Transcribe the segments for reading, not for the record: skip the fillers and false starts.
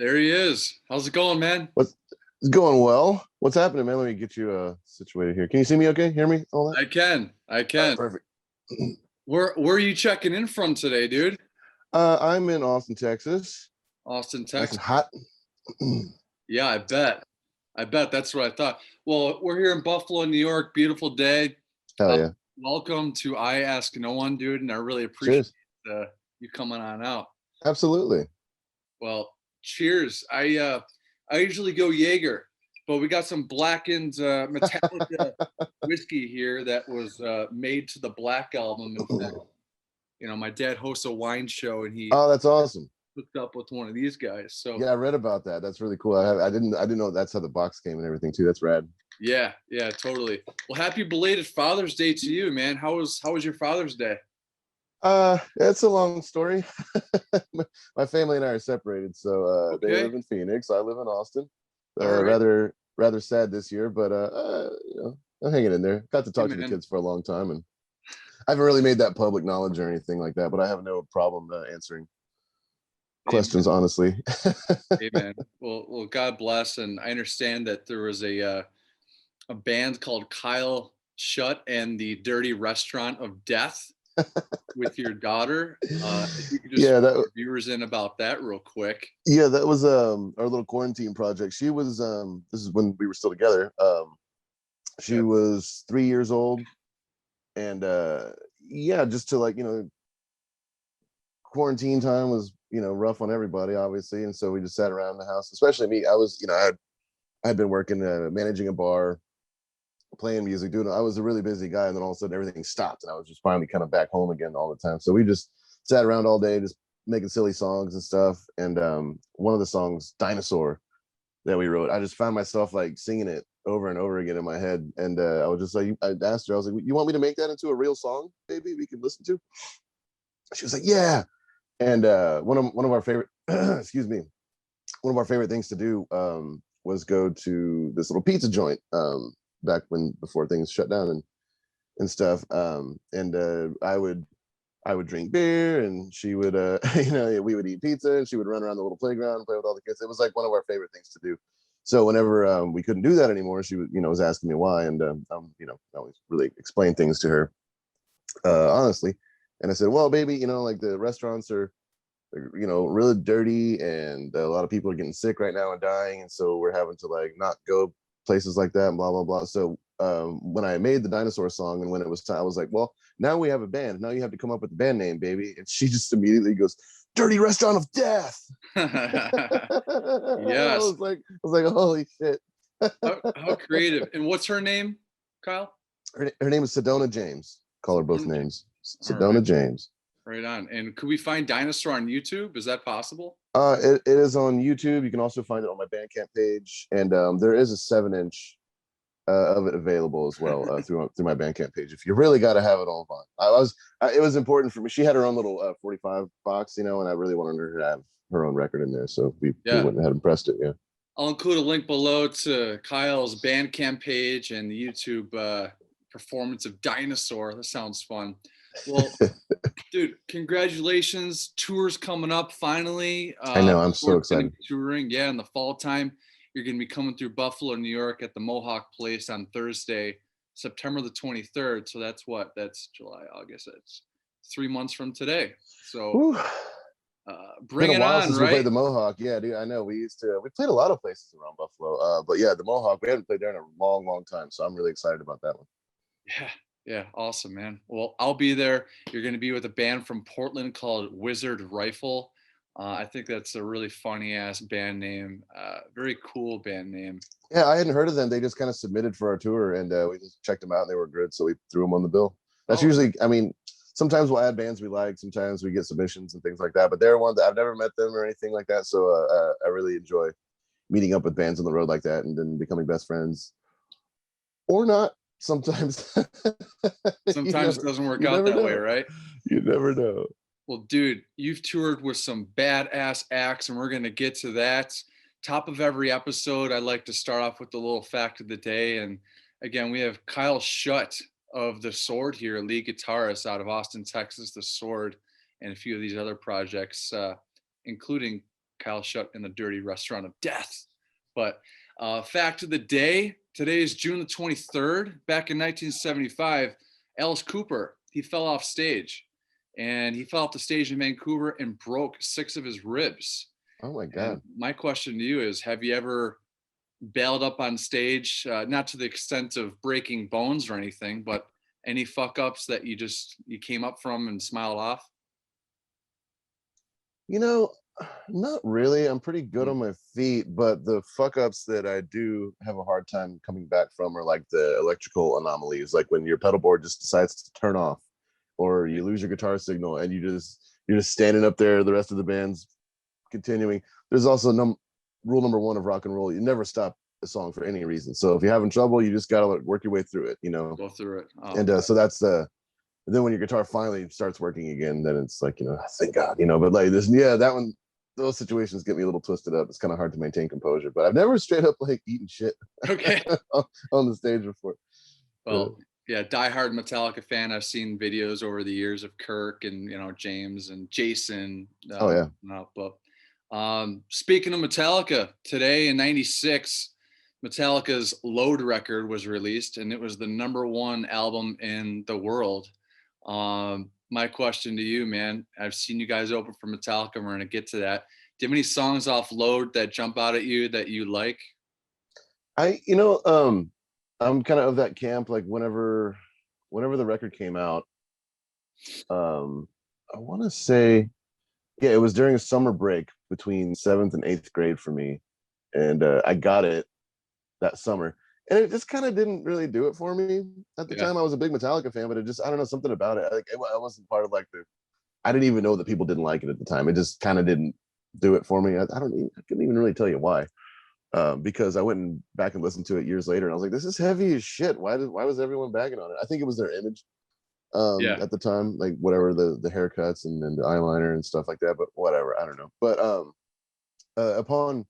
There he is. How's it going, man? It's going well. What's happening, man? Let me get you situated here. Can you see me okay? Hear me? All that? I can. Perfect. Where are you checking in from today, dude? I'm in Austin, Texas. Austin, Nice Texas. and hot. Yeah, I bet. That's what I thought. Well, we're here in Buffalo, New York. Beautiful day. Hell yeah. Welcome to I Ask No One, dude, and I really appreciate you coming on out. Absolutely. Well, cheers. I usually go Jaeger, but we got some blackened Metallica whiskey here that was made to the Black album. In fact, my dad hosts a wine show, and he that's awesome. hooked up with one of these guys. So yeah, I read about that. That's really cool. I didn't know that's how the box came and everything too. That's rad. Yeah, totally. Well, happy belated Father's Day to you, man. How was your Father's Day? It's a long story. My family and I are separated, so Okay. They live in Phoenix. I live in Austin. Right. Rather sad this year, but I'm hanging in there. Got to talk to the kids for a long time, and I haven't really made that public knowledge or anything like that. But I have no problem answering questions honestly. Amen. Well, God bless, and I understand that there was a band called Kyle Shutt and the Dirty Restaurant of Death with your daughter. If you could just let viewers in about that real quick. Yeah, that was our little quarantine project. She was this is when we were still together. She was 3 years old, and just to quarantine time was rough on everybody, obviously, and so we just sat around the house, especially me. I was I had been working managing a bar, playing music, I was a really busy guy, and then all of a sudden everything stopped, and I was just finally kind of back home again all the time. So we just sat around all day just making silly songs and stuff. And one of the songs, Dinosaur, that we wrote, I just found myself singing it over and over again in my head. And I was just I asked her, I was like, you want me to make that into a real song, baby, we can listen to? She was like, yeah. And one of our favorite excuse me, one of our favorite things to do was go to this little pizza joint back before things shut down and stuff. I would drink beer, and she would we would eat pizza, and she would run around the little playground and play with all the kids. It was one of our favorite things to do. So whenever we couldn't do that anymore, she was asking me why, and I always really explain things to her honestly. And I said, well, baby, the restaurants are really dirty, and a lot of people are getting sick right now and dying, and so we're having to not go places like that and blah blah blah. So when I made the Dinosaur song, and when it was time, I was like, well, now we have a band, now you have to come up with the band name, baby. And she just immediately goes, Dirty Restaurant of Death. Yes. I was like holy shit. how creative. And what's her name, Kyle? Her name is Sedona James. Call her both names. Sedona right. James. Right on. And could we find Dinosaur on YouTube? Is that possible? It is on YouTube. You can also find it on my Bandcamp page, and there is a 7-inch of it available as well through my Bandcamp page. If you really got to have it all on, it was important for me. She had her own little 45 box, and I really wanted her to have her own record in there, so we went ahead and pressed it. Yeah, I'll include a link below to Kyle's Bandcamp page and the YouTube performance of Dinosaur. That sounds fun. Well, dude, congratulations. Tour's coming up finally. I know, I'm so excited. Touring, in the fall time. You're going to be coming through Buffalo, New York at the Mohawk Place on Thursday, September the 23rd. So that's July, August. It's 3 months from today. So bring it on, right? It's been a while since we played the Mohawk. Yeah, dude, I know. We played a lot of places around Buffalo. But yeah, the Mohawk, we haven't played there in a long, long time. So I'm really excited about that one. Yeah, awesome, man. Well, I'll be there. You're going to be with a band from Portland called Wizard Rifle. I think that's a really funny ass band name. Very cool band name. Yeah, I hadn't heard of them. They just kind of submitted for our tour, and we just checked them out, and they were good, so we threw them on the bill. That's usually, sometimes we'll add bands we like, sometimes we get submissions and things like that, but they're one that I've never met them or anything like that, so I really enjoy meeting up with bands on the road like that and then becoming best friends. Or not. Sometimes it doesn't work out that way, right? You never know. Well, dude, you've toured with some badass acts, and we're going to get to that. Top of every episode, I like to start off with the little fact of the day. And again, we have Kyle Shutt of The Sword here, lead guitarist out of Austin, Texas, The Sword, and a few of these other projects, including Kyle Shutt and the Dirty Restaurant of Death. But fact of the day, today is June the 23rd. Back in 1975, Alice Cooper, he fell off stage. And he fell off the stage in Vancouver and broke 6 of his ribs. Oh my God. And my question to you is, have you ever bailed up on stage, not to the extent of breaking bones or anything, but any fuck ups that you came up from and smiled off? You know, not really. I'm pretty good on my feet, but the fuck ups that I do have a hard time coming back from are like the electrical anomalies, like when your pedal board just decides to turn off, or you lose your guitar signal and you're just standing up there, the rest of the band's continuing. There's also rule number 1 of rock and roll: you never stop a song for any reason. So if you're having trouble, you just gotta work your way through it, Go through it. And so that's then when your guitar finally starts working again, then it's like, thank God, but like this, that one, those situations get me a little twisted up. It's kind of hard to maintain composure, but I've never straight up like eaten shit Okay. on the stage before. Well, yeah, diehard Metallica fan. I've seen videos over the years of Kirk and James and Jason. Oh yeah. But speaking of Metallica, today in '96, Metallica's Load record was released, and it was the #1 album in the world. My question to you, man, I've seen you guys open for Metallica. We're gonna get to that. Do you have any songs off Load that jump out at you that you like? I'm kind of that camp. Like whenever the record came out, I want to say, yeah, it was during a summer break between 7th and 8th grade for me, and I got it that summer, and it just kind of didn't really do it for me at the time. I was a big Metallica fan, but it just, I don't know, something about it. Like I wasn't part of like I didn't even know that people didn't like it at the time. It just kind of didn't do it for me. I couldn't even really tell you why. Because I went back and listened to it years later, and I was like, this is heavy as shit. Why was everyone bagging on it? I think it was their image at the time, like whatever, the haircuts and the eyeliner and stuff like that, but whatever, I don't know. But upon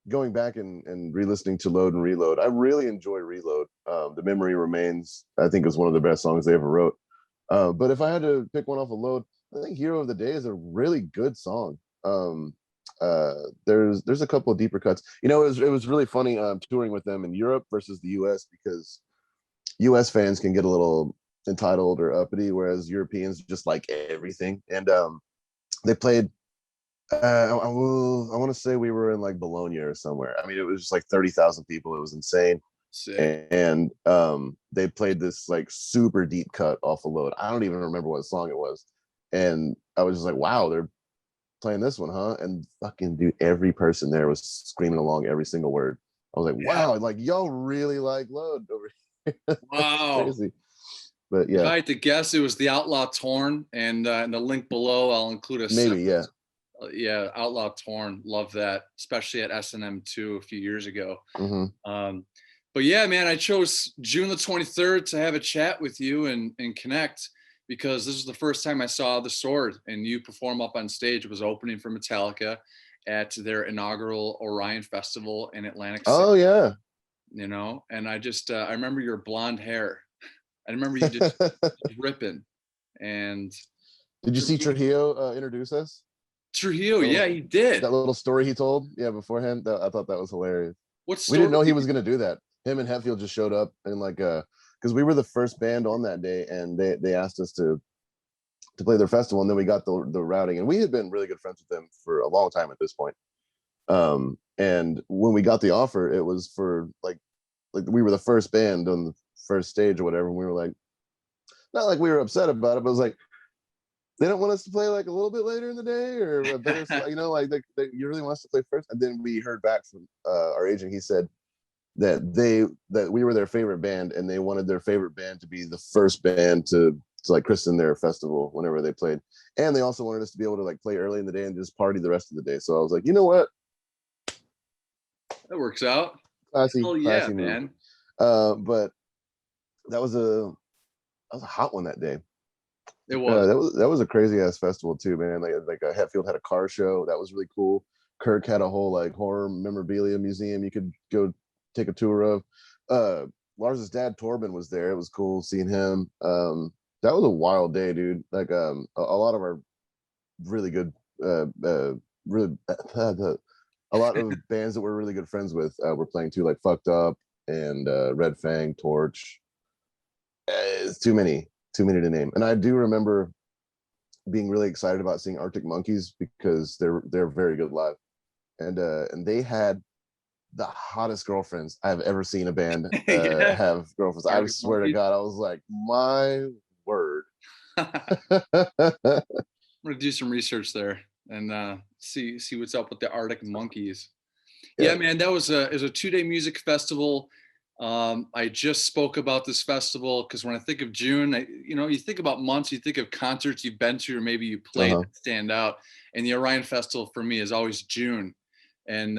going back and re-listening to Load and Reload, I really enjoy Reload. The Memory Remains, I think, is one of the best songs they ever wrote. But if I had to pick one off of Load, I think Hero of the Day is a really good song. There's a couple of deeper cuts. It was really funny touring with them in Europe versus the US, because US fans can get a little entitled or uppity, whereas Europeans just like everything. And they played I want to say we were in like Bologna or somewhere. I mean, it was just like 30,000 people. It was insane. Sick. And they played this like super deep cut off a Load. I don't even remember what song it was, and I was just like, wow, they're playing this one, huh? And fucking dude, every person there was screaming along every single word. I was like, wow, like y'all really like Load over here. Wow. Crazy. But yeah, if I had to guess, it was the Outlaw Torn, and in the link below I'll include a maybe separate, Outlaw Torn, love that, especially at S&M 2 a few years ago. But yeah, man, I chose June the 23rd to have a chat with you and connect, because this was the first time I saw The Sword and you perform up on stage. It was opening for Metallica at their inaugural Orion festival in Atlantic City. Oh yeah. And I just, I remember your blonde hair. I remember you just ripping. And did you see Trujillo introduce us? Trujillo, yeah, he did. That little story he told, beforehand. I thought that was hilarious. What story? We didn't know he was going to do that. Him and Hetfield just showed up, and like, because we were the first band on that day, and they asked us to play their festival, and then we got the routing, and we had been really good friends with them for a long time at this point. And when we got the offer, it was for like we were the first band on the first stage or whatever, and we were like, not like we were upset about it, but it was like, they don't want us to play like a little bit later in the day, or a better, like you really want us to play first. And then we heard back from our agent. He said that we were their favorite band, and they wanted their favorite band to be the first band to like christen their festival whenever they played. And they also wanted us to be able to like play early in the day and just party the rest of the day. So I was like, you know what? That works out. Classy, yeah, classy man. But that was a hot one that day. It was. That was a crazy ass festival too, man. Like Hetfield had a car show that was really cool. Kirk had a whole like horror memorabilia museum you could go take a tour of. Lars's dad Torben was there. It was cool seeing him. That was a wild day, dude. Like a lot of our really good really a lot of bands that we're really good friends with were playing too, like Fucked Up and Red Fang, Torch. It's too many to name. And I do remember being really excited about seeing Arctic Monkeys because they're very good live, and they had the hottest girlfriends I've ever seen a band have girlfriends. I swear to God, I was like, my word. I'm gonna do some research there and see what's up with the Arctic Monkeys. Yeah, man, that was it was a 2-day music festival. I just spoke about this festival because when I think of June, you think about months, you think of concerts you've been to or maybe you played that stand out. And the Orion Festival for me is always June. And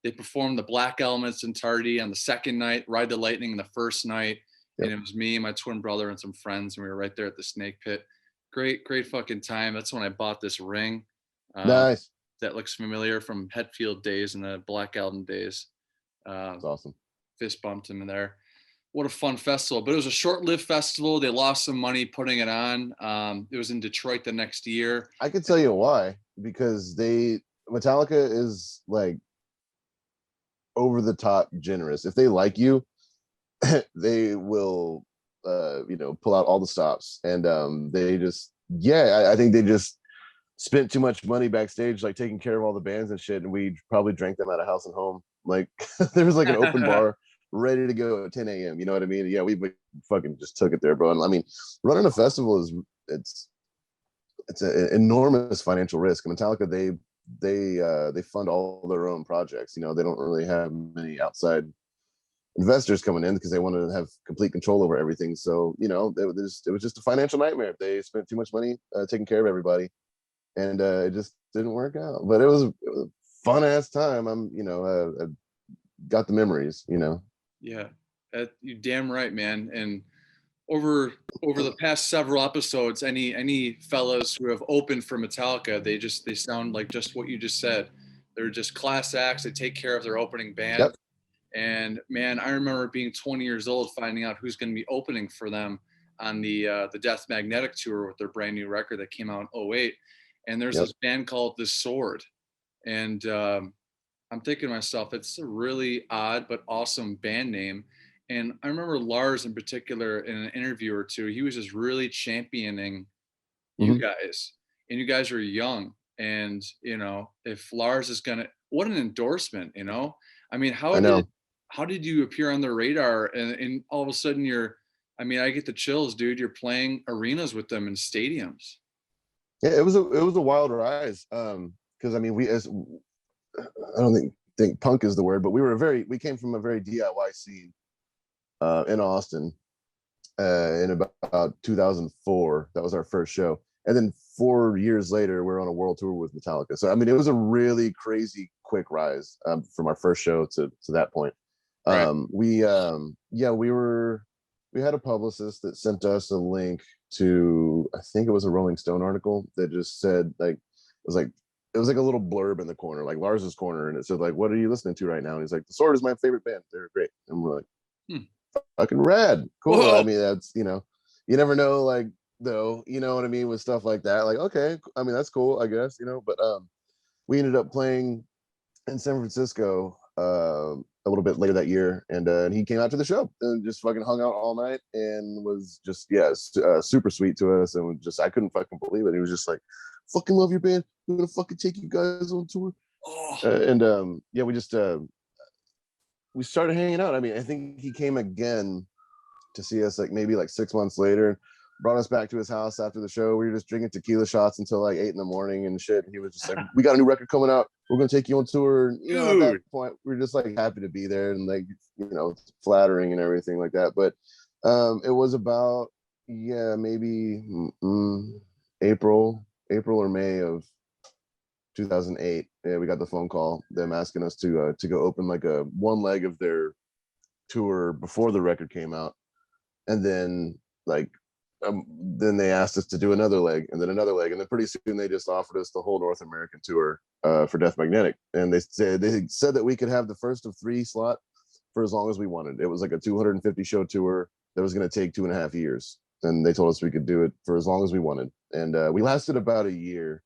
they performed the Black Elements and Tardy on the second night, Ride the Lightning the first night. And it was me, my twin brother, and some friends, and we were right there at the Snake Pit. Great fucking time. That's when I bought this ring. Nice. That looks familiar from Hetfield days and the Black Album days. That's awesome. Fist bumped him in there. What a fun festival. But it was a short-lived festival. They lost some money putting it on. It was in Detroit the next year. I could tell you why. Because Metallica is like over the top generous. If they like you, they will pull out all the stops. And I think they just spent too much money backstage, like taking care of all the bands and shit, and we probably drank them out of house and home. Like there was like an open bar ready to go at 10 a.m. You know what I mean? Yeah, we fucking just took it there, bro. And I mean, running a festival it's an enormous financial risk. Metallica, they fund all their own projects. They don't really have many outside investors coming in because they want to have complete control over everything. So it was just a financial nightmare. They spent too much money taking care of everybody, and it just didn't work out. But it was a fun ass time. I got the memories. Yeah, you're damn right, man. And over the past several episodes, any fellas who have opened for Metallica, they sound like just what you just said. They're just class acts. They take care of their opening band. Yep. And man, I remember being 20 years old, finding out who's going to be opening for them on the Death Magnetic tour with their brand new record that came out in 2008. And there's this band called The Sword. And I'm thinking to myself, it's a really odd but awesome band name. And I remember Lars in particular in an interview or two, he was just really championing you guys. And you guys are young. And, if Lars is going to, what an endorsement, I mean, how did you appear on the radar and all of a sudden I get the chills, dude. You're playing arenas with them in stadiums. Yeah, it was a wild rise. Because I mean, I don't think punk is the word, but we came from a very DIY scene in Austin in about 2004. That was our first show. And then 4 years later, we're on a world tour with Metallica. So, I mean, it was a really crazy quick rise from our first show to that point. Right. We had a publicist that sent us a link to, I think it was a Rolling Stone article that just said, like, it was like a little blurb in the corner, like Lars's corner. And it said, like, what are you listening to right now? And he's like, The Sword is my favorite band. They're great. And we're like, fucking rad. Cool. Whoa. I mean, that's, you never know, like, though, you know what I mean, with stuff like that. Like, okay, I mean, that's cool, I guess, but we ended up playing in San Francisco a little bit later that year, and he came out to the show and just fucking hung out all night and was just super sweet to us, and I couldn't fucking believe it. He was just like, fucking love your band, we're gonna fucking take you guys on tour. We just we started hanging out. I mean, I think he came again to see us maybe 6 months later, brought us back to his house after the show. We were just drinking tequila shots until 8 a.m. and shit. And he was just like, we got a new record coming out. We're going to take you on tour. And, at that point, we were just happy to be there and flattering and everything like that. But it was about, maybe April or May of 2008. Yeah, we got the phone call, them asking us to go open one leg of their tour before the record came out. And then then they asked us to do another leg and then another leg. And then pretty soon they just offered us the whole North American tour for Death Magnetic. And they said that we could have the first of 3 slot for as long as we wanted. It was like a 250 show tour that was going to take 2.5 years. And they told us we could do it for as long as we wanted. And we lasted about a year.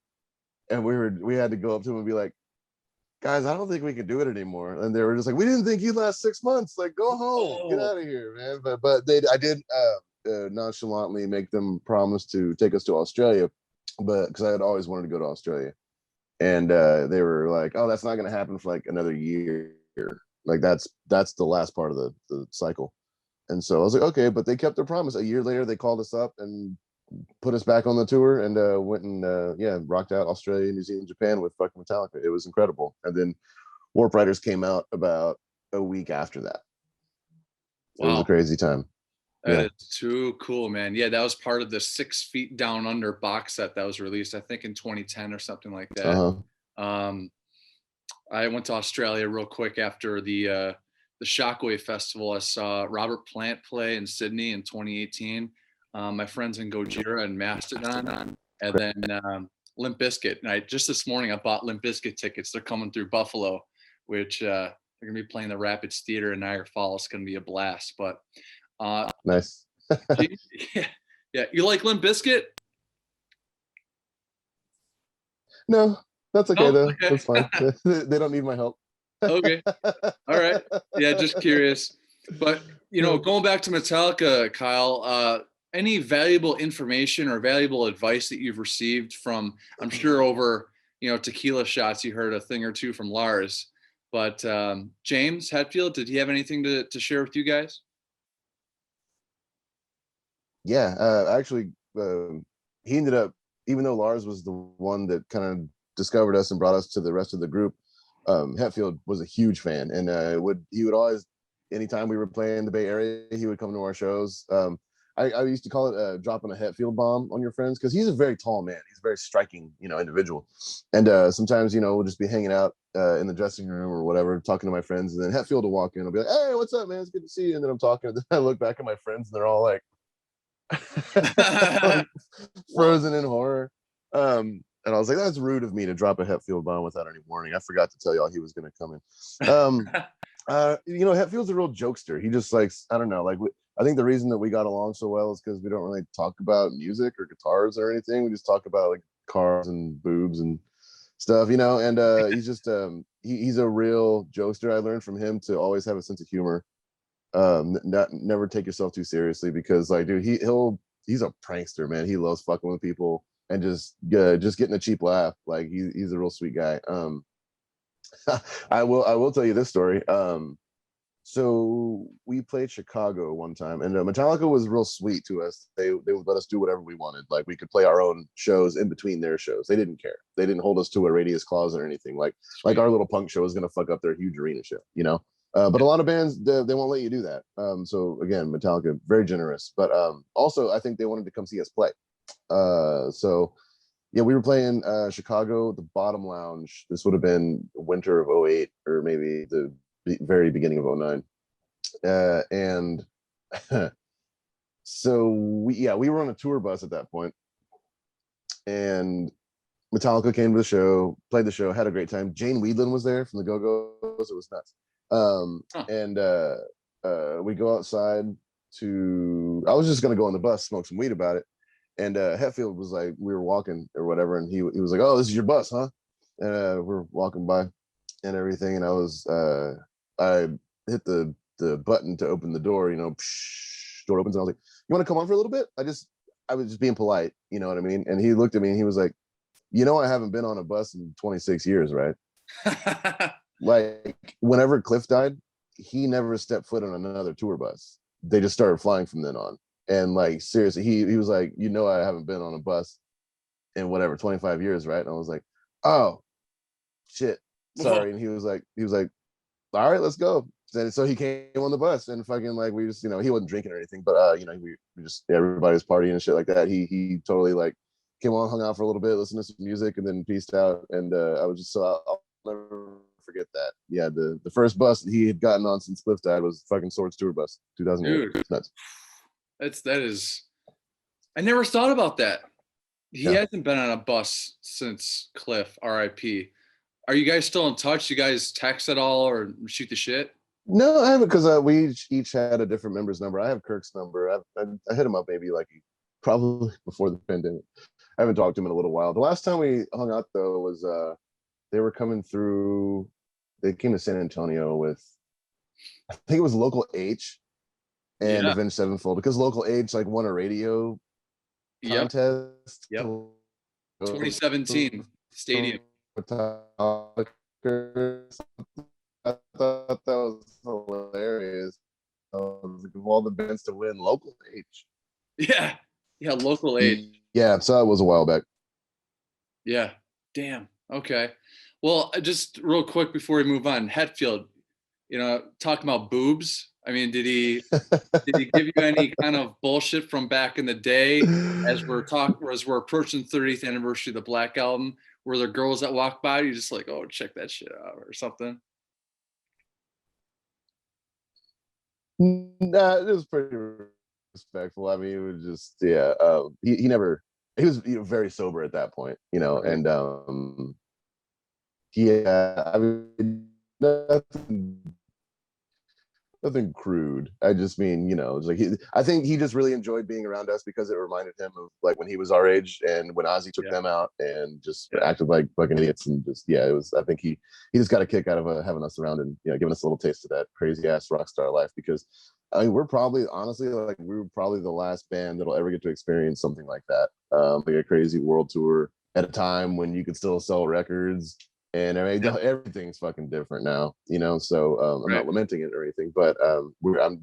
and we had to go up to him and be like, guys, I don't think we can do it anymore. And they were just like, we didn't think you'd last 6 months. Like, go home, get out of here, man. But I did nonchalantly make them promise to take us to Australia, but because I had always wanted to go to Australia, and they were like, oh, that's not going to happen for like another year. Like that's the last part of the cycle. And so I was like, okay, but they kept their promise. A year later, they called us up and put us back on the tour, and went and rocked out Australia, New Zealand, Japan with fucking Metallica. It was incredible. And then Warp Riders came out about a week after that. Wow. It was a crazy time. That is too cool, man. Yeah, that was part of the 6 Feet Down Under box set that was released, I think, in 2010 or something like that. I went to Australia real quick after the Shockwave Festival. I saw Robert Plant play in Sydney in 2018. My friends in Gojira and Mastodon, and then Limp Bizkit. And just this morning I bought Limp Bizkit tickets. They're coming through Buffalo, which they're gonna be playing the Rapids Theater in Niagara Falls. It's gonna be a blast. But nice. Yeah. You like Limp Bizkit? No, that's okay though. Okay. That's fine. They don't need my help. Okay. All right. Yeah, just curious. But going back to Metallica, Kyle, any valuable information or valuable advice that you've received from, I'm sure over, tequila shots, you heard a thing or two from Lars, but James Hetfield, did he have anything to share with you guys? Yeah, actually, he ended up, even though Lars was the one that kind of discovered us and brought us to the rest of the group, Hetfield was a huge fan, and he would always, anytime we were playing the Bay Area, he would come to our shows. I used to call it dropping a Hetfield bomb on your friends, because he's a very tall man. He's a very striking, individual. And sometimes, we'll just be hanging out in the dressing room or whatever, talking to my friends, and then Hetfield will walk in. I'll be like, "Hey, what's up, man? It's good to see you." And then I'm talking, and then I look back at my friends, and they're all like, like frozen in horror. And I was like, that's rude of me to drop a Hetfield bomb without any warning. I forgot to tell y'all he was going to come in. Hetfield's a real jokester. He just likes, I don't know, like I think the reason that we got along so well is because we don't really talk about music or guitars or anything. We just talk about like cars and boobs and stuff, and he's just he's a real jokester. I learned from him to always have a sense of humor. Never take yourself too seriously, because like, dude, he's a prankster, man. He loves fucking with people and just getting a cheap laugh. Like he's a real sweet guy. I will tell you this story. So we played Chicago one time, and Metallica was real sweet to us. They would let us do whatever we wanted. Like we could play our own shows in between their shows. They didn't care. They didn't hold us to a radius clause or anything. Like our little punk show is gonna fuck up their huge arena show, But a lot of bands, they won't let you do that. So again, Metallica, very generous. But also, I think they wanted to come see us play. So yeah, we were playing Chicago, the Bottom Lounge. This would have been winter of 08 or maybe the very beginning of 09. And so we were on a tour bus at that point. And Metallica came to the show, played the show, had a great time. Jane Weedland was there from the Go-Go's. It was nuts. And we go outside I was just going to go on the bus, smoke some weed about it. And Hetfield was like, we were walking or whatever, and he was like, "Oh, this is your bus, huh?" And we're walking by and everything, and I hit the button to open the door, door opens, and I was like, "You want to come on for a little bit?" I was just being polite, you know what I mean? And he looked at me and he was like, I haven't been on a bus in 26 years, right? Like whenever Cliff died, he never stepped foot on another tour bus. They just started flying from then on. And like seriously, he was like, I haven't been on a bus in whatever 25 years, right? And I was like, oh shit, sorry. And he was like, all right, let's go. And so he came on the bus, and fucking like we just, he wasn't drinking or anything, but we just, everybody was partying and shit like that. He totally like came on, hung out for a little bit, listened to some music, and then peaced out. And I was just I'll never forget that. Yeah, the first bus he had gotten on since Cliff died was fucking Swords tour bus, 2008. Dude, nuts. That is, I never thought about that. He hasn't been on a bus since Cliff, RIP. Are you guys still in touch? You guys text at all or shoot the shit? No, I haven't, because we each had a different member's number. I have Kirk's number. I hit him up maybe like probably before the pandemic. I haven't talked to him in a little while. The last time we hung out though was they were coming through. They came to San Antonio with, I think it was Local H and Avenged Sevenfold, because Local H like won a radio contest. Yep. 2017 Stadium. I thought that was hilarious. Of all the bands to win, Local H. Yeah, Local H. Yeah, so that was a while back. Yeah, damn. Okay. Well, just real quick before we move on, Hetfield, talking about boobs. I mean, did he give you any kind of bullshit from back in the day as we're approaching 30th anniversary of the Black Album? Were there girls that walk by you just like, oh, check that shit out or something? Nah, it was pretty respectful. I mean, it was just he was very sober at that point, Right. And I mean, nothing crude. I just mean, it's like I think he just really enjoyed being around us because it reminded him of like when he was our age and when Ozzy took them out and just acted like fucking idiots and just it was. I think he just got a kick out of having us around and giving us a little taste of that crazy ass rock star life, because I mean we're probably the last band that'll ever get to experience something like that, like a crazy world tour at a time when you could still sell records. And I mean, everything's fucking different now, so I'm not lamenting it or anything, but I'm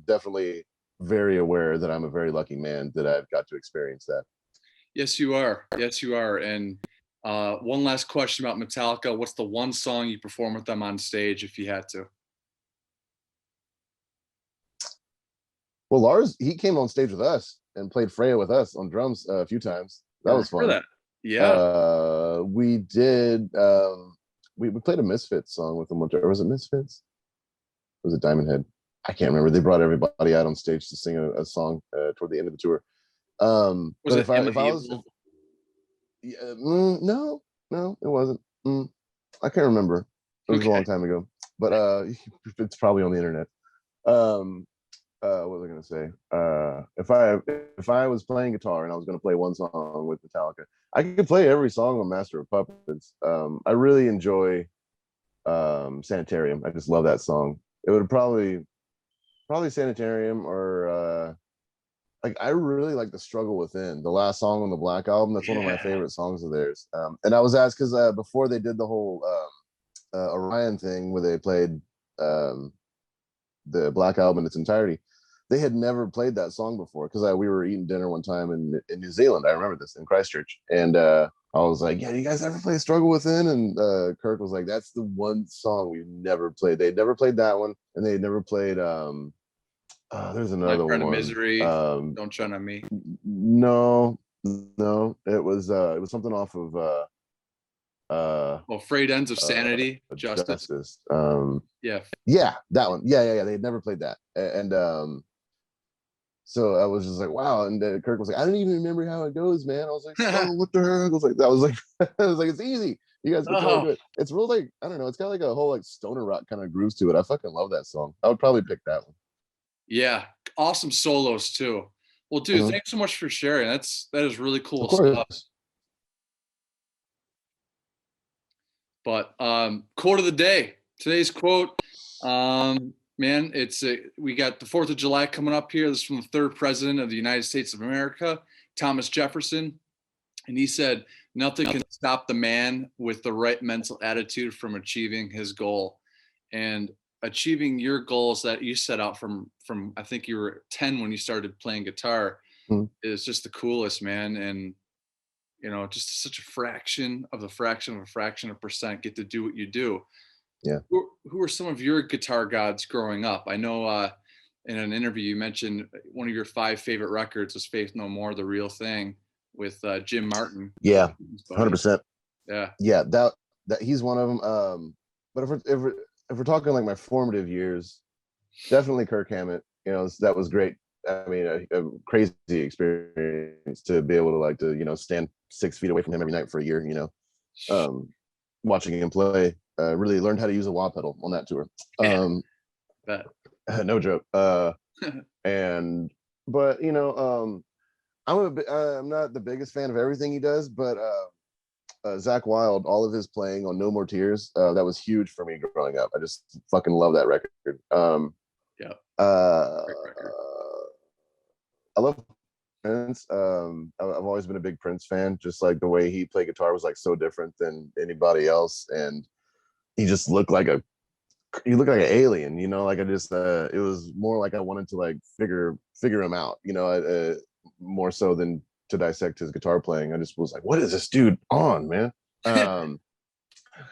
definitely very aware that I'm a very lucky man that I've got to experience that. Yes, you are. And one last question about Metallica. What's the one song you perform with them on stage if you had to? Well, Lars, he came on stage with us and played Freya with us on drums a few times. That was fun. That. Yeah. We did. We played a Misfits song with them. Or was it Misfits? Was it Diamond Head? I can't remember. They brought everybody out on stage to sing a song toward the end of the tour. Was it if I was, no, it wasn't. I can't remember. It was a long time ago, but it's probably on the internet. What was I going to say? If I was playing guitar and I was going to play one song with Metallica, I could play every song on Master of Puppets. I really enjoy Sanitarium. I just love that song. It would probably Sanitarium, or like I really like The Struggle Within, the last song on the Black Album. That's one of my favorite songs of theirs. And I was asked because before they did the whole Orion thing where they played the Black Album in its entirety, they had never played that song before, because we were eating dinner one time in New Zealand. I remember this, in Christchurch, and I was like, "Yeah, you guys ever play Struggle Within?" And Kirk was like, "That's the one song we've never played." They'd never played that one, and they'd never played. There's another one. Of Misery. Don't Shine on Me. No, it was something off of. Frayed Ends of Sanity, Justice. Yeah, that one. Yeah. They'd never played that, and so I was just like, wow. And Kirk was like, I didn't even remember how it goes, man. I was like, oh, what the heck? I was like, it's easy. You guys can totally do it. It's real, like, I don't know. It's got like a whole like stoner rock kind of grooves to it. I fucking love that song. I would probably pick that one. Yeah, awesome solos too. Well, dude, thanks so much for sharing. That is really cool of course. stuff. But quote of the day. Today's quote, man, we got the 4th of July coming up here. This is from the 3rd president of the United States of America, Thomas Jefferson. And he said, nothing can stop the man with the right mental attitude from achieving his goal. And achieving your goals that you set out from I think you were 10 when you started playing guitar is just the coolest, man. And just such a fraction of a percent get to do what you do. Yeah. Who are some of your guitar gods growing up? I know in an interview you mentioned one of your 5 favorite records was Faith No More, The Real Thing, with Jim Martin. Yeah, 100%. Yeah, that he's one of them. But if we're talking like my formative years, definitely Kirk Hammett. That was great. I mean, a crazy experience to be able to stand 6 feet away from him every night for a year. Watching him play, really learned how to use a wah pedal on that tour. No joke. But I'm not the biggest fan of everything he does, but Zakk Wylde, all of his playing on No More Tears, that was huge for me growing up. I just fucking love that record. Yeah. Great record. I love Prince. I've always been a big Prince fan. Just like the way he played guitar was like so different than anybody else, and he just looked like an alien. You know, like I just it was more like I wanted to like figure him out. You know, more so than to dissect his guitar playing. I just was like, what is this dude on, man?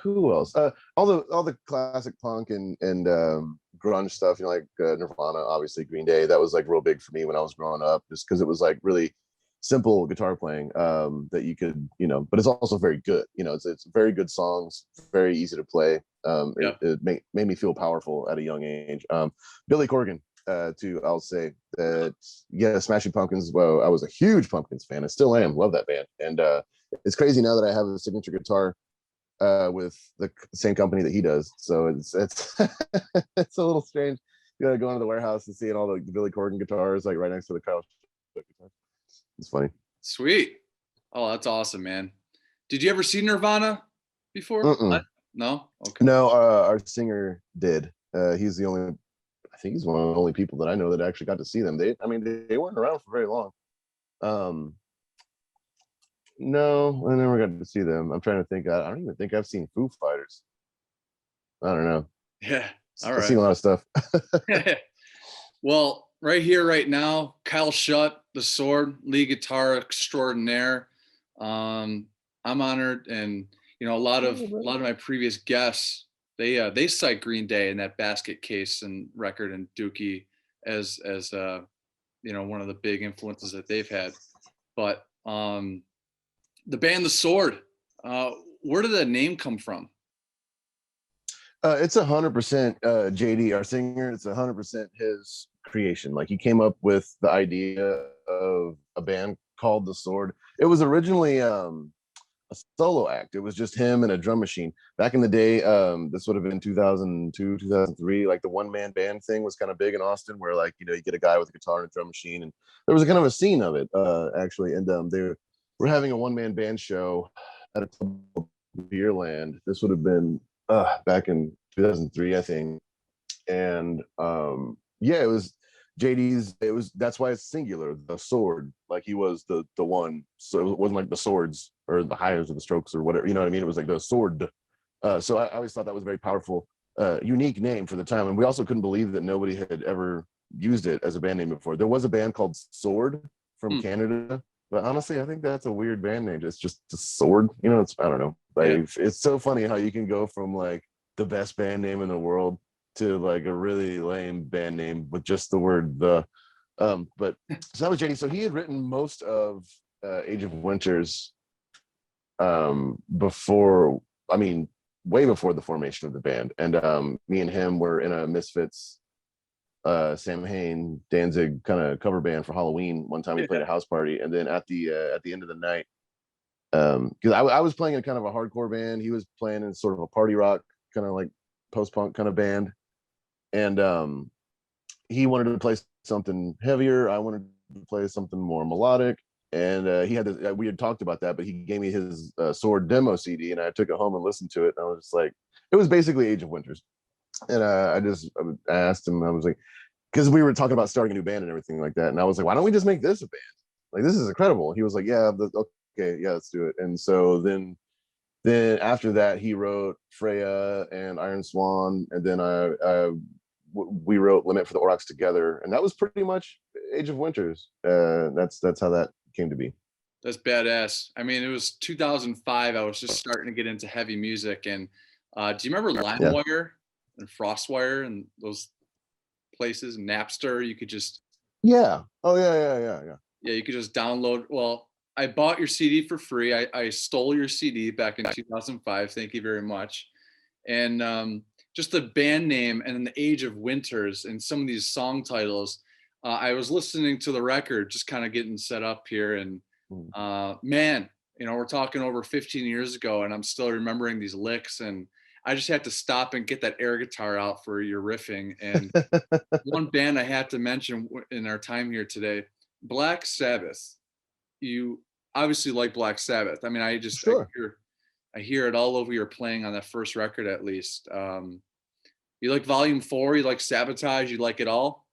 Who else? All the classic punk and grunge stuff, you know, like Nirvana, obviously Green Day. That was like real big for me when I was growing up, just because it was like really simple guitar playing that you could, you know, but it's also very good. You know, it's very good songs, very easy to play. Yeah. It made me feel powerful at a young age. Billy Corgan, too. I'll say that, yeah, Smashing Pumpkins. Well, I was a huge Pumpkins fan. I still am. Love that band. And it's crazy now that I have a signature guitar with the same company that he does. So it's it's a little strange. You gotta go into the warehouse and seeing all the Billy Corgan guitars like right next to the Kyle Shutt guitars. It's funny. Sweet. Oh, that's awesome, man. Did you ever see Nirvana before? No? Okay. No, our singer did. He's the only, I think he's one of the only people that I know that actually got to see them. They weren't around for very long. No, I never got to see them. I'm trying to think. I don't even think I've seen Foo Fighters. I don't know. Yeah. All right. I've seen a lot of stuff. Well, right here, right now, Kyle Shutt, the Sword, lead guitar extraordinaire. I'm honored, and you know, a lot of my previous guests, they cite Green Day in that Basket Case and record and Dookie as you know, one of the big influences that they've had. But the band The Sword, where did that name come from? It's 100% JD, our singer. It's 100% his creation. Like, he came up with the idea of a band called The Sword. It was originally a solo act. It was just him and a drum machine. Back in the day, this would have been 2002, 2003. Like, the one-man band thing was kind of big in Austin, where, like, you know, you get a guy with a guitar and a drum machine, and there was a kind of a scene of it, actually. And they were having a one-man band show at a club called Beerland. This would have been back in 2003, I think. And yeah, it was JD's. That's why it's singular, The Sword. Like, he was the one. So it wasn't like the Swords or the Hires or the Strokes or whatever. You know what I mean? It was like The Sword. So I always thought that was a very powerful, unique name for the time. And we also couldn't believe that nobody had ever used it as a band name before. There was a band called Sword from Canada, but honestly, I think that's a weird band name. It's just a Sword. You know, I don't know. Like, it's so funny how you can go from like the best band name in the world to like a really lame band name with just the word the. But so that was JD. So he had written most of Age of Winters before, I mean, way before the formation of the band. And me and him were in a Misfits, Sam Hain, Danzig kind of cover band for Halloween. One time we played a house party, and then at the end of the night, because I was playing in kind of a hardcore band, he was playing in sort of a party rock kind of like post-punk kind of band, and he wanted to play something heavier. I wanted to play something more melodic, and he had this, we had talked about that, but he gave me his Sword demo CD, and I took it home and listened to it, and I was just like, it was basically Age of Winters. And I asked him, I was like, because we were talking about starting a new band and everything like that, and I was like, why don't we just make this a band? Like, this is incredible. He was like, yeah, okay, yeah, let's do it. And so then after that, he wrote Freya and Iron Swan, and then we wrote Limit for the Aurochs together, and that was pretty much Age of Winters. That's how that came to be. That's badass. I mean, it was 2005. I was just starting to get into heavy music, and do you remember LimeWire and FrostWire and those places? Napster, you could just yeah you could just download. Well, I bought your CD for free. I stole your CD back in 2005. Thank you very much. And just the band name and the Age of Winters and some of these song titles. I was listening to the record, just kind of getting set up here, and man, you know, we're talking over 15 years ago, and I'm still remembering these licks, and I just had to stop and get that air guitar out for your riffing. And one band I had to mention in our time here today, Black Sabbath. you obviously like Black Sabbath. I mean, Sure. I hear it all over your playing on that first record, at least. You like Volume 4? You like Sabotage? You like it all?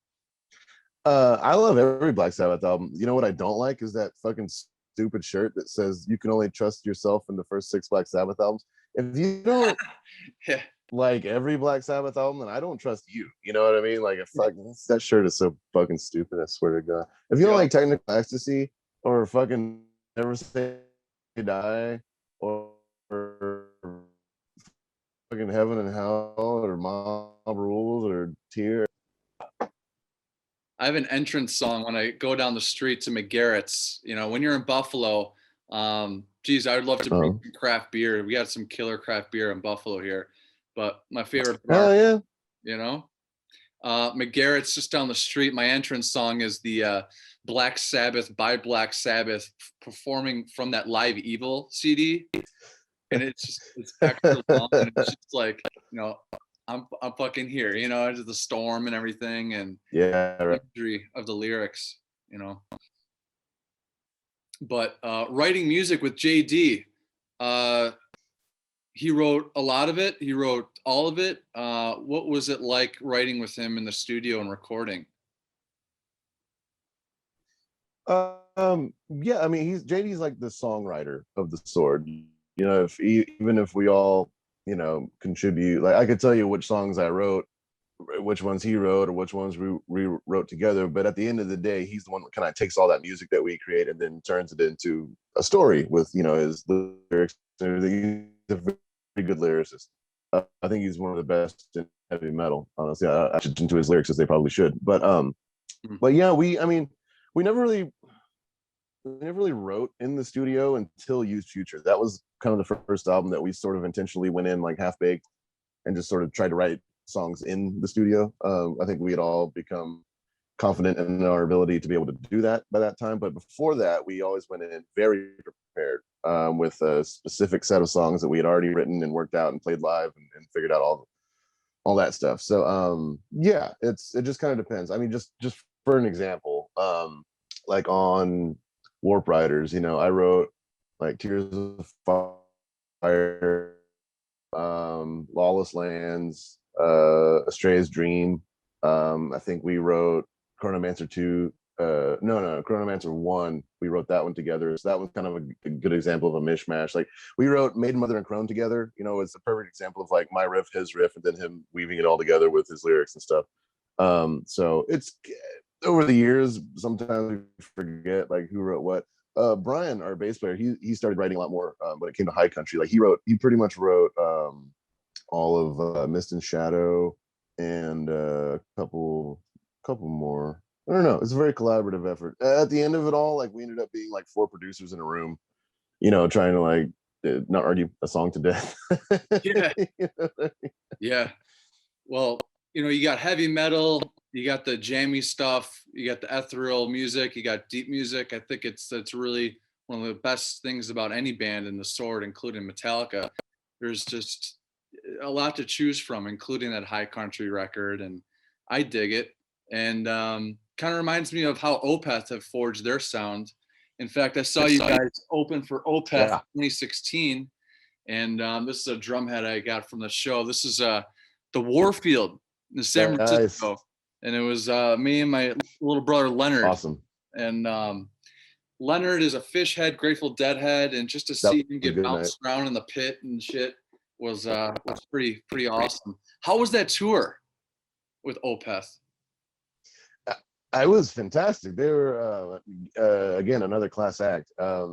I love every Black Sabbath album. You know what I don't like is that fucking stupid shirt that says you can only trust yourself in the first 6 Black Sabbath albums. If you don't Yeah. like every Black Sabbath album, then I don't trust you. You know what I mean? Like, if fucking that shirt is so fucking stupid. I swear to God. If you don't Yo, like Technical Ecstasy or fucking Never Say Die or fucking Heaven and Hell or Mob Rules or Tear. I have an entrance song when I go down the street to McGarrett's. You know, when you're in Buffalo, geez, I would love to bring some craft beer. We got some killer craft beer in Buffalo here, but my favorite bar, Hell yeah. you know, McGarrett's just down the street. My entrance song is the Black Sabbath by Black Sabbath performing from that Live Evil CD, and it's extra long, and it's just like, you know, I'm fucking here, you know, just the storm and everything, and Yeah, right. imagery of the lyrics, you know. But writing music with JD, uh, he wrote a lot of it. He wrote all of it. What was it like writing with him in the studio and recording? Yeah, I mean, JD's like the songwriter of the Sword. You know, even if we all, you know, contribute, like I could tell you which songs I wrote, which ones he wrote, or which ones we wrote together. But at the end of the day, he's the one that kind of takes all that music that we create and then turns it into a story with, you know, his lyrics. He's a very good lyricist. I think he's one of the best in heavy metal. Honestly, I should into his lyrics as they probably should. But yeah, I mean, we never really wrote in the studio until Used Future. That was kind of the first album that we sort of intentionally went in like half baked and just sort of tried to write songs in the studio. I think we had all become confident in our ability to be able to do that by that time. But before that, we always went in very prepared, with a specific set of songs that we had already written and worked out and played live and figured out all that stuff. So yeah, it just kind of depends. I mean, just for an example, like on Warp Riders, you know, I wrote like Tears of Fire, Lawless Lands, Astray's Dream. I think we wrote Chronomancer 2. No, Chronomancer 1. We wrote that one together. So that was kind of a good example of a mishmash. Like we wrote Maiden, Mother, and Crone together. You know, it's a perfect example of like my riff, his riff, and then him weaving it all together with his lyrics and stuff. So it's over the years, sometimes we forget like who wrote what. Brian, our bass player, he started writing a lot more when it came to High Country. Like he pretty much wrote all of Mist and Shadow and a couple more. I don't know. It's a very collaborative effort. At the end of it all, like we ended up being like 4 producers in a room, you know, trying to like not argue a song to death. Yeah, You know what I mean? yeah. Well, you know, you got heavy metal, you got the jammy stuff, you got the ethereal music, you got deep music. I think that's really one of the best things about any band in the Sword, including Metallica. There's just a lot to choose from, including that High Country record, and I dig it. And kind of reminds me of how Opeth have forged their sound. In fact, I saw you guys open for Opeth Yeah. 2016, and this is a drumhead I got from the show. This is the Warfield in San Nice. Francisco, and it was me and my little brother Leonard. Awesome. And Leonard is a fish head, Grateful Dead head, and just to see him get bounced around in the pit and shit was pretty awesome. How was that tour with Opeth? I was fantastic. They were again another class act. I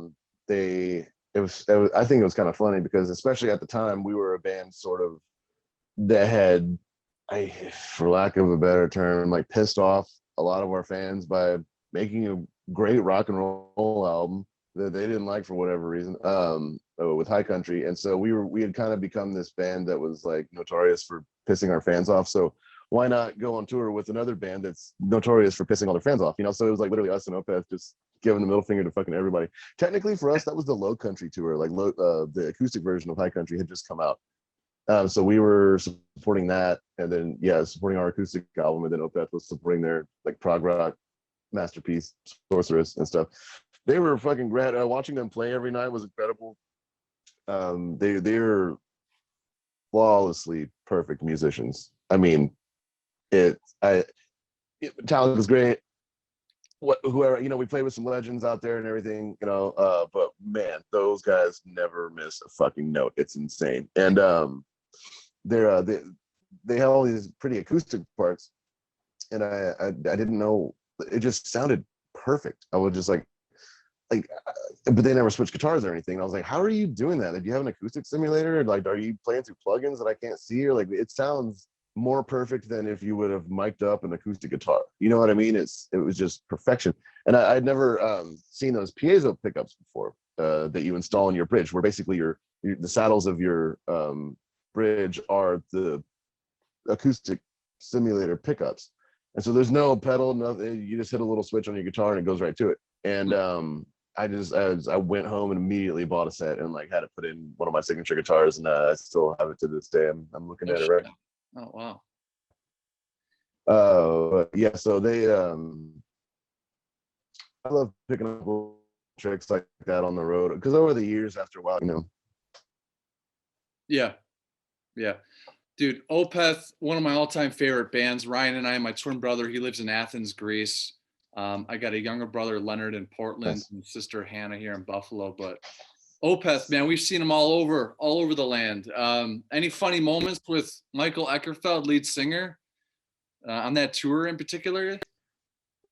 think it was kind of funny because especially at the time we were a band sort of that had, for lack of a better term, like pissed off a lot of our fans by making a great rock and roll album that they didn't like for whatever reason, with High Country. And so we had kind of become this band that was like notorious for pissing our fans off. So why not go on tour with another band that's notorious for pissing all their fans off? You know, so it was like literally us and Opeth just giving the middle finger to fucking everybody. Technically for us, that was the Low Country tour. Like the acoustic version of High Country had just come out. So we were supporting that, and then supporting our acoustic album, and then Opeth was supporting their like prog rock masterpiece, Sorceress and stuff. they were fucking great. Watching them play every night was incredible. They're flawlessly perfect musicians. I mean, Metallica's great. Whoever, you know, we played with some legends out there and everything, you know, but man, those guys never miss a fucking note. It's insane. And they have all these pretty acoustic parts, and I didn't know, it just sounded perfect. I was just like, but they never switched guitars or anything. I was like, how are you doing that? Do you have an acoustic simulator? Like, are you playing through plugins that I can't see? Or like, it sounds more perfect than if you would have mic'd up an acoustic guitar. You know what I mean? It was just perfection. And I'd never seen those piezo pickups before that you install in your bridge, where basically the saddles of your bridge are the acoustic simulator pickups. And so there's no pedal, nothing. You just hit a little switch on your guitar and it goes right to it. And I went home and immediately bought a set and like had to put in one of my signature guitars, and I still have it to this day. I'm looking at it right. Oh wow. Yeah, so they I love picking up tricks like that on the road, because over the years, after a while, you know. Yeah. Dude, Opeth, one of my all-time favorite bands. Ryan and I, my twin brother, he lives in Athens, Greece. I got a younger brother, Leonard, in Portland, Nice. and sister Hannah here in Buffalo. But Opeth, man, we've seen them all over the land. Any funny moments with Mikael Åkerfeldt, lead singer, on that tour in particular?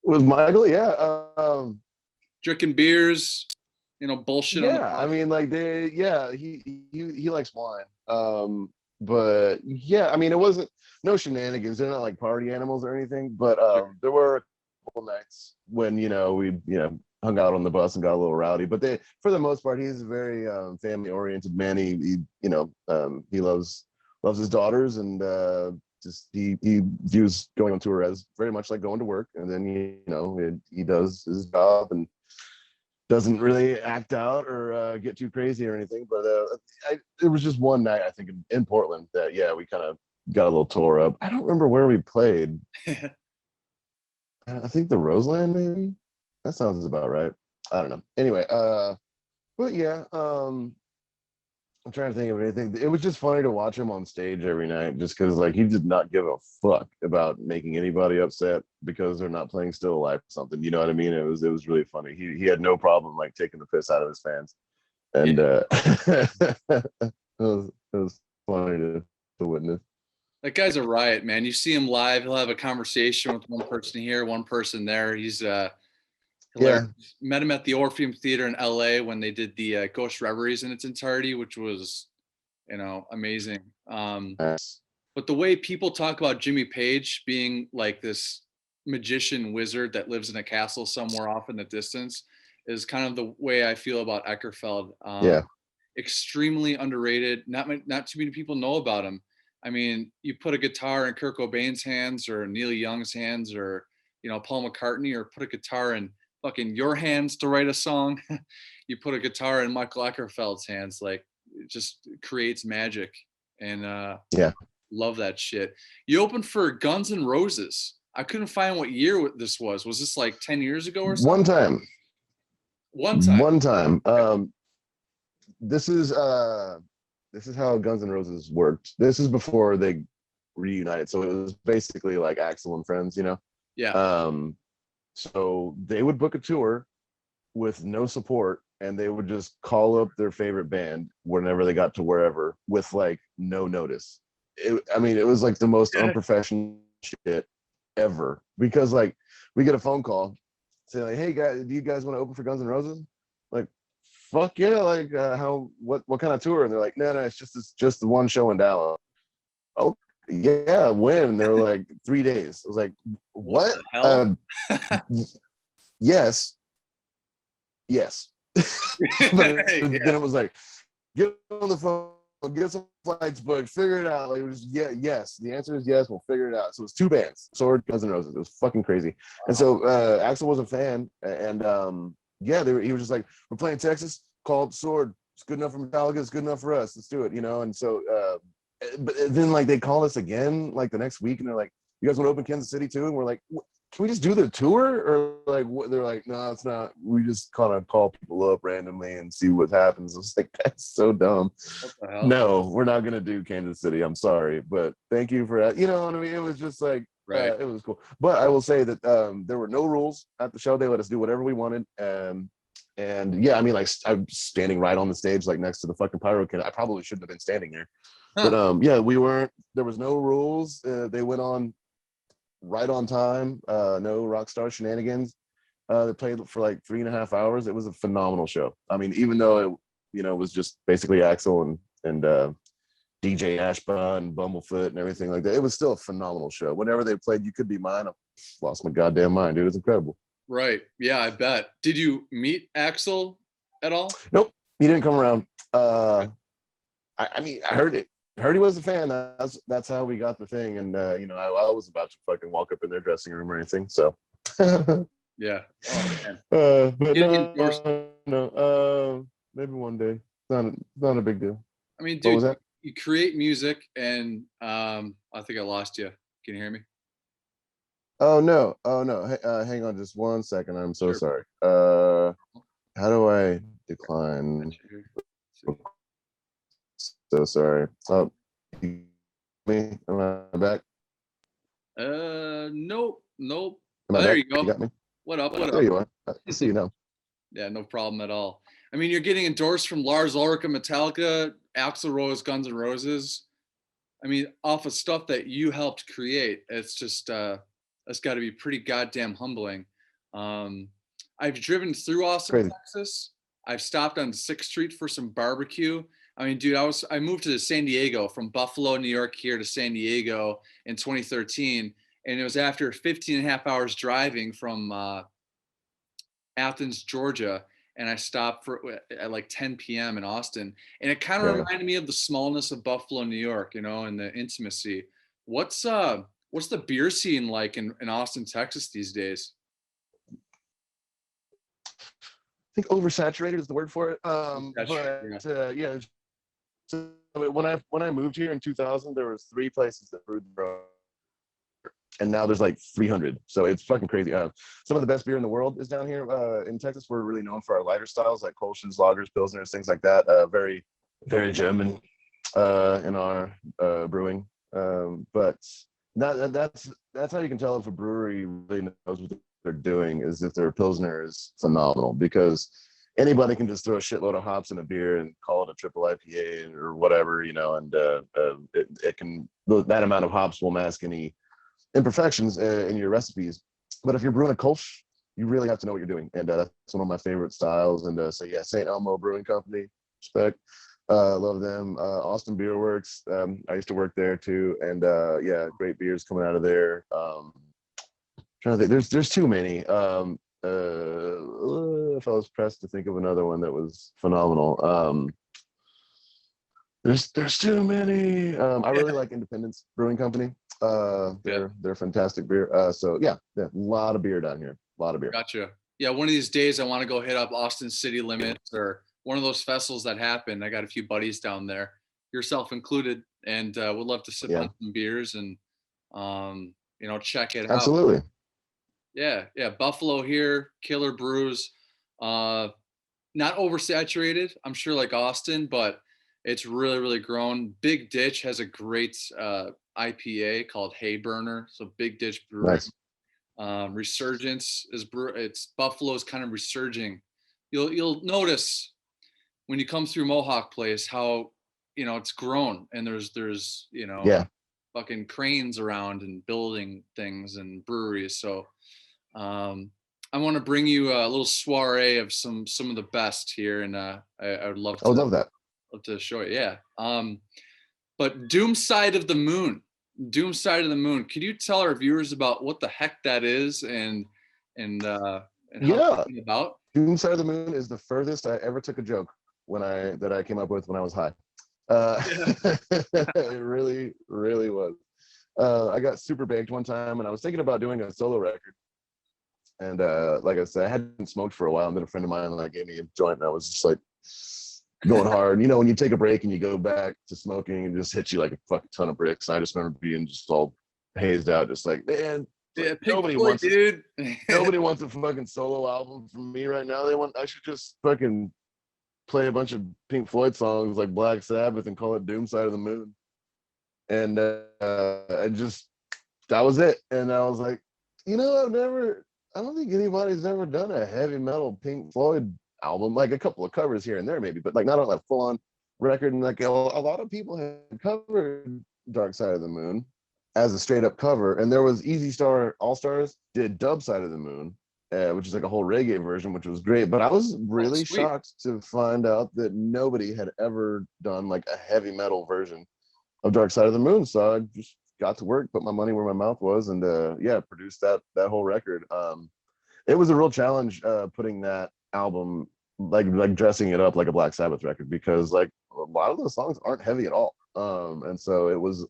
With Michael, yeah. Drinking beers, you know, bullshit. Yeah, I mean, like he likes wine. But yeah, I mean, it wasn't no shenanigans. They're not like party animals or anything. But there were a couple nights when, you know, we, you know, hung out on the bus and got a little rowdy. But for the most part, he's a very family oriented man. He you know, he loves his daughters, and just he views going on tour as very much like going to work. And then you know, he does his job and doesn't really act out or get too crazy or anything. But it was just one night, I think, in Portland that, yeah, we kind of got a little tore up. I don't remember where we played. I think the Roseland, maybe. That sounds about right. I don't know. Anyway, but yeah, I'm trying to think of anything. It was just funny to watch him on stage every night, just because like he did not give a fuck about making anybody upset because they're not playing Still Alive or something. You know what I mean? It was really funny. He had no problem like taking the piss out of his fans, and it was funny to witness. That guy's a riot, man. You see him live, he'll have a conversation with one person here, one person there. He's hilarious. Yeah. Met him at the Orpheum Theater in LA when they did the Ghost Reveries in its entirety, which was, you know, amazing. But the way people talk about Jimmy Page being like this magician wizard that lives in a castle somewhere off in the distance is kind of the way I feel about Åkerfeldt. Yeah. Extremely underrated. Not too many people know about him. I mean, you put a guitar in Kurt Cobain's hands or Neil Young's hands or, you know, Paul McCartney, or put a guitar in fucking your hands to write a song. You put a guitar in Mikael Åkerfeldt's hands, like it just creates magic. And yeah, love that shit. You opened for Guns N' Roses. I couldn't find what year this was. Was this like 10 years ago or something? One time. This is how Guns N' Roses worked. This is before they reunited, so it was basically like Axl and friends, you know. Yeah. So they would book a tour with no support, and they would just call up their favorite band whenever they got to wherever with like no notice. I mean, it was like the most unprofessional shit ever, because like we get a phone call saying like, "Hey guys, do you guys want to open for Guns N' Roses?" Like, fuck yeah! Like, what kind of tour? And they're like, no, it's just the one show in Dallas. Oh yeah, when? They're like 3 days. I was like, what? Yes. But then it was like, get on the phone, get some flights booked, figure it out. Like, it was yes. The answer is yes. We'll figure it out. So it was 2 bands, Sword, Guns N' Roses. It was fucking crazy. And so Axl was a fan, and yeah, he was just like, we're playing Texas, called Sword. It's good enough for Metallica. It's good enough for us. Let's do it, you know. And so, but then like they call us again like the next week, and they're like, you guys want to open Kansas City too? And we're like, can we just do the tour? Or like, what? They're like, no, it's not. We just kind of call people up randomly and see what happens. I was like, that's so dumb. What the hell? No, we're not gonna do Kansas City. I'm sorry, but thank you for that. You know what I mean? It was just like, Right. it was cool. But I will say that there were no rules at the show. They let us do whatever we wanted. And yeah, I mean, like I'm standing right on the stage, like next to the fucking pyro kid. I probably shouldn't have been standing there. Huh. But yeah, we weren't. There was no rules. They went on right on time. No rock star shenanigans. They played for like 3.5 hours. It was a phenomenal show. I mean, even though it was just basically Axl and DJ Ashba and Bumblefoot and everything like that, it was still a phenomenal show. Whenever they played You Could Be Mine, I lost my goddamn mind, dude. It was incredible. Right. Yeah, I bet. Did you meet Axl at all? Nope, he didn't come around. I mean, I heard it. Heard he was a fan. That's how we got the thing. And I was about to fucking walk up in their dressing room or anything. So Yeah. Oh, man. but no, maybe one day. Not a big deal. I mean, What dude, was that? you create music, and I think I lost you. Can you hear me? Oh no. Hang on just one second. I'm so Sure. sorry. How do I decline? So sorry. Oh, me? Am I back? Nope. Am I There back? you go. You got me? What up? There you are. I see you now. Yeah, no problem at all. I mean, you're getting endorsed from Lars Ulrich of Metallica, Axl Rose, Guns N' Roses. I mean, off of stuff that you helped create. It's just that's got to be pretty goddamn humbling. I've driven through Austin, Crazy. Texas. I've stopped on 6th Street for some barbecue. I mean, dude, I moved to San Diego from Buffalo, New York here to San Diego in 2013. And it was after 15 and a half hours driving from Athens, Georgia. And I stopped at like 10 p.m. in Austin. And it kind of reminded me of the smallness of Buffalo, New York, and the intimacy. What's the beer scene like in Austin, Texas these days? I think oversaturated is the word for it. Yeah. So when I moved here in 2000, there was 3 places that brewed beer, and now there's like 300. So it's fucking crazy. Some of the best beer in the world is down here in Texas. We're really known for our lighter styles like Kolsch's, lagers, pilsners, things like that. Very, very German in our brewing. But that's how you can tell if a brewery really knows what they're doing, is if their pilsner is phenomenal, because anybody can just throw a shitload of hops in a beer and call it a triple IPA or whatever, and it can, that amount of hops will mask any imperfections in your recipes. But if you're brewing a Kolsch, you really have to know what you're doing, and that's one of my favorite styles. And so yeah, St. Elmo Brewing Company, respect. Love them. Austin Beer Works. I used to work there too, and yeah, great beers coming out of there. Trying to think, there's too many. If I was pressed to think of another one that was phenomenal, there's too many. I really like Independence Brewing Company. They're fantastic beer. So yeah, a lot of beer down here. A lot of beer. Gotcha. Yeah, one of these days I want to go hit up Austin City Limits or one of those festivals that happen. I got a few buddies down there, yourself included, and would love to sip on some beers and check it out. Absolutely. Yeah. Buffalo here, killer brews. Not oversaturated, I'm sure, like Austin, but it's really, really grown. Big Ditch has a great IPA called Hay Burner. So Big Ditch Brewing. Nice. Resurgence it's Buffalo's kind of resurging. You'll notice when you come through Mohawk Place how it's grown, and there's fucking cranes around and building things and breweries. So I want to bring you a little soiree of some of the best here, and I would love to. I would love that. Love to show it. Yeah. But Doomside of the Moon. Could you tell our viewers about what the heck that is and how it's about? Doomside of the Moon is the furthest I ever took a joke that I came up with when I was high. It really, really was. I got super baked one time, and I was thinking about doing a solo record. And like I said, I hadn't smoked for a while, and then a friend of mine gave me a joint, and I was just like going hard. When you take a break and you go back to smoking, it just hits you like a fucking ton of bricks. And I just remember being just all hazed out, just like, man, Yeah, Like, Pink Floyd, dude. nobody wants a fucking solo album from me right now. I should just fucking play a bunch of Pink Floyd songs like Black Sabbath and call it Doom Side of the Moon. And that was it. And I was like, I don't think anybody's ever done a heavy metal Pink Floyd album, like a couple of covers here and there maybe, but like not on like full on record. And like a lot of people had covered Dark Side of the Moon as a straight up cover. And there was Easy Star All Stars did Dub Side of the Moon, which is like a whole reggae version, which was great. But I was really shocked to find out that nobody had ever done like a heavy metal version of Dark Side of the Moon. So I just got to work, put my money where my mouth was, and produced that whole record. It was a real challenge putting that album, like dressing it up like a Black Sabbath record, because like a lot of those songs aren't heavy at all. And so it was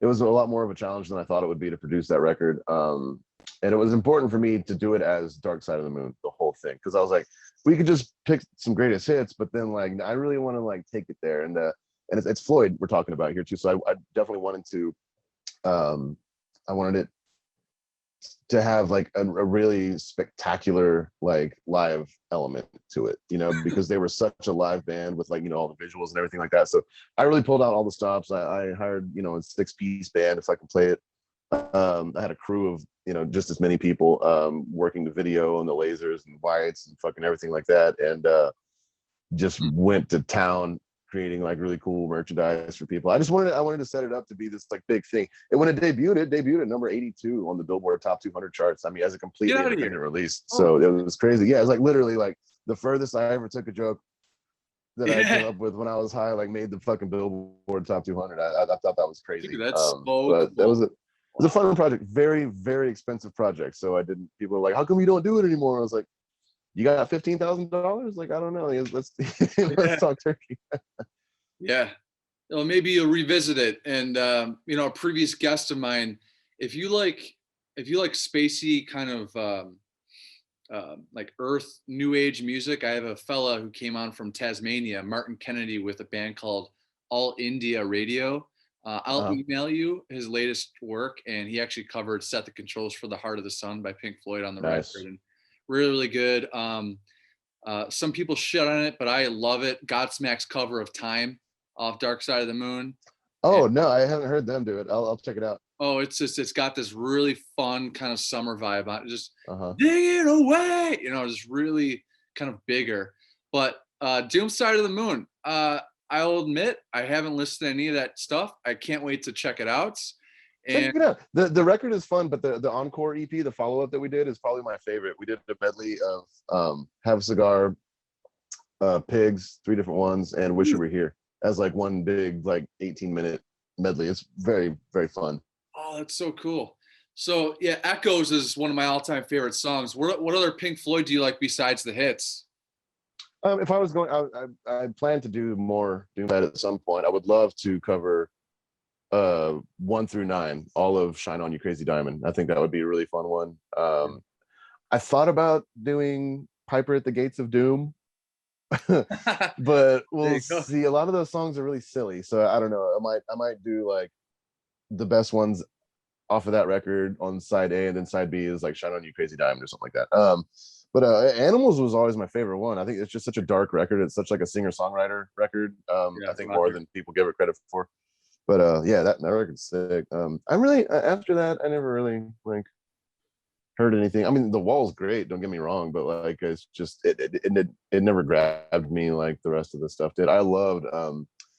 a lot more of a challenge than I thought it would be to produce that record. And it was important for me to do it as Dark Side of the Moon, the whole thing, because I was like, we could just pick some greatest hits, but then like I really want to like take it there. And it's Floyd we're talking about here too, so I definitely wanted to I wanted it to have like a really spectacular like live element to it, because they were such a live band with like all the visuals and everything like that. So I really pulled out all the stops. I hired a 6-piece band if I can play it. I had a crew of just as many people working the video and the lasers and whites and fucking everything like that, and just went to town creating like really cool merchandise for people. I wanted to set it up to be this like big thing. And when it debuted at number 82 on the Billboard Top 200 charts. I mean, as a completely independent release. So it was crazy. Yeah, it was like literally like the furthest I ever took a joke that I came up with when I was high, like made the fucking Billboard Top 200. I thought that was crazy. Dude, that's so but cool. That was it was a fun project. Very, very expensive project. So people were like, how come you don't do it anymore? I was like, you got $15,000? Like, I don't know. Let's talk turkey. Yeah. Well, maybe you'll revisit it. And a previous guest of mine, if you like spacey kind of like earth new age music, I have a fella who came on from Tasmania, Martin Kennedy, with a band called All India Radio. I'll email you his latest work, and he actually covered Set the Controls for the Heart of the Sun by Pink Floyd on the record, and really, really good. Some people shit on it, but I love it. Godsmack's cover of Time off Dark Side of the Moon. No, I haven't heard them do it. I'll check it out. Oh, it's got this really fun kind of summer vibe on it. Just digging away, just really kind of bigger. But Doom Side of the Moon, I'll admit I haven't listened to any of that stuff. I can't wait to check it out. Check it out. The record is fun, but the encore EP, the follow-up that we did, is probably my favorite. We did a medley of Have a Cigar, Pigs, 3 different ones, and Wish You Were Here as like one big like 18-minute medley. It's very, very fun. Oh, that's so cool. So yeah, Echoes is one of my all-time favorite songs. What other Pink Floyd do you like besides the hits? If I was going, I plan to do more Doom Side at some point. I would love to cover 1 through 9, all of Shine On You Crazy Diamond. I think that would be a really fun one. I thought about doing Piper at the Gates of Doom, but we'll see. A lot of those songs are really silly, so I don't know. I might do like the best ones off of that record on side A, and then side B is like Shine On You Crazy Diamond or something like that. But Animals was always my favorite one. I think it's just such a dark record. It's such like a singer-songwriter record. I think more than people give it credit for. But that record's sick. I really after that I never really like heard anything. I mean, The Wall's great, don't get me wrong, but like it's just it never grabbed me like the rest of the stuff did. I loved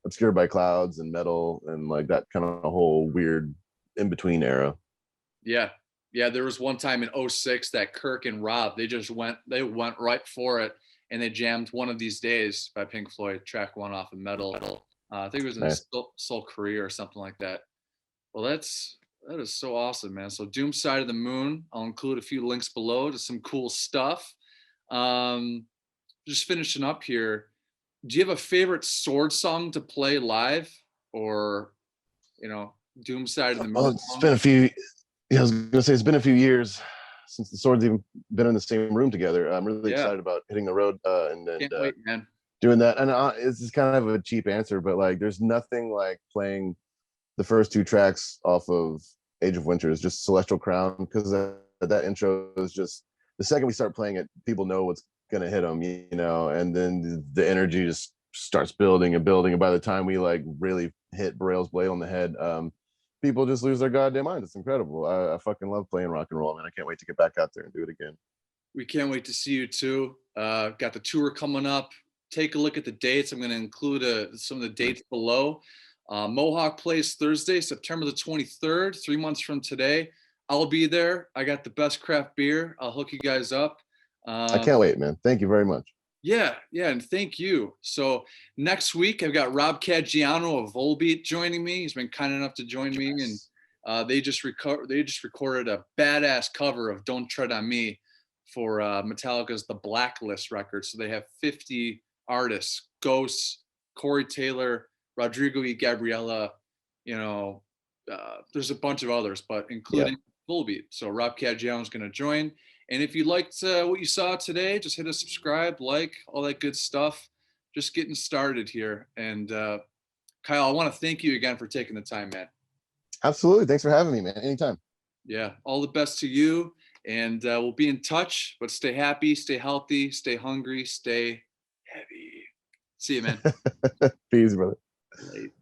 Obscured by Clouds and Metal and like that kind of whole weird in between era. Yeah, there was one time in 2006 that Kirk and Rob, they went right for it, and they jammed One of These Days by Pink Floyd, track 1 off of Metal. I think it was in Soul Korea or something like that. Well, that is so awesome, man. So Doom Side of the Moon, I'll include a few links below to some cool stuff. Just finishing up here, do you have a favorite Sword song to play live, or Doom Side of the Moon? Oh, it's been a few. Yeah, I was gonna say it's been a few years since the Swords even been in the same room together. I'm really excited about hitting the road and can't wait, man. Doing that. And it's just kind of a cheap answer, but like there's nothing like playing the first 2 tracks off of Age of Winter is just Celestial Crown, because that intro is just, the second we start playing it, people know what's gonna hit them, you know, and then the energy just starts building and building, and by the time we like really hit Braille's Blade on the head, people just lose their goddamn mind. It's incredible. I fucking love playing rock and roll, man. I can't wait to get back out there and do it again. We can't wait to see you too. Got the tour coming up. Take a look at the dates. I'm going to include some of the dates below. Mohawk Place Thursday, September the 23rd, 3 months from today. I'll be there. I got the best craft beer. I'll hook you guys up. I can't wait, man. Thank you very much. Yeah, and thank you. So next week I've got Rob Caggiano of Volbeat joining me. He's been kind enough to join me, and they just recorded a badass cover of "Don't Tread on Me" for Metallica's The Blacklist record. So they have 50 artists: Ghosts, Corey Taylor, Rodrigo y Gabriela. You know, there's a bunch of others, but including Volbeat. So Rob Caggiano is going to join. And if you liked what you saw today, just hit a subscribe, like, all that good stuff. Just getting started here. And Kyle, I want to thank you again for taking the time, man. Absolutely. Thanks for having me, man. Anytime. Yeah. All the best to you. And we'll be in touch, but stay happy, stay healthy, stay hungry, stay heavy. See you, man. Peace, brother. Late.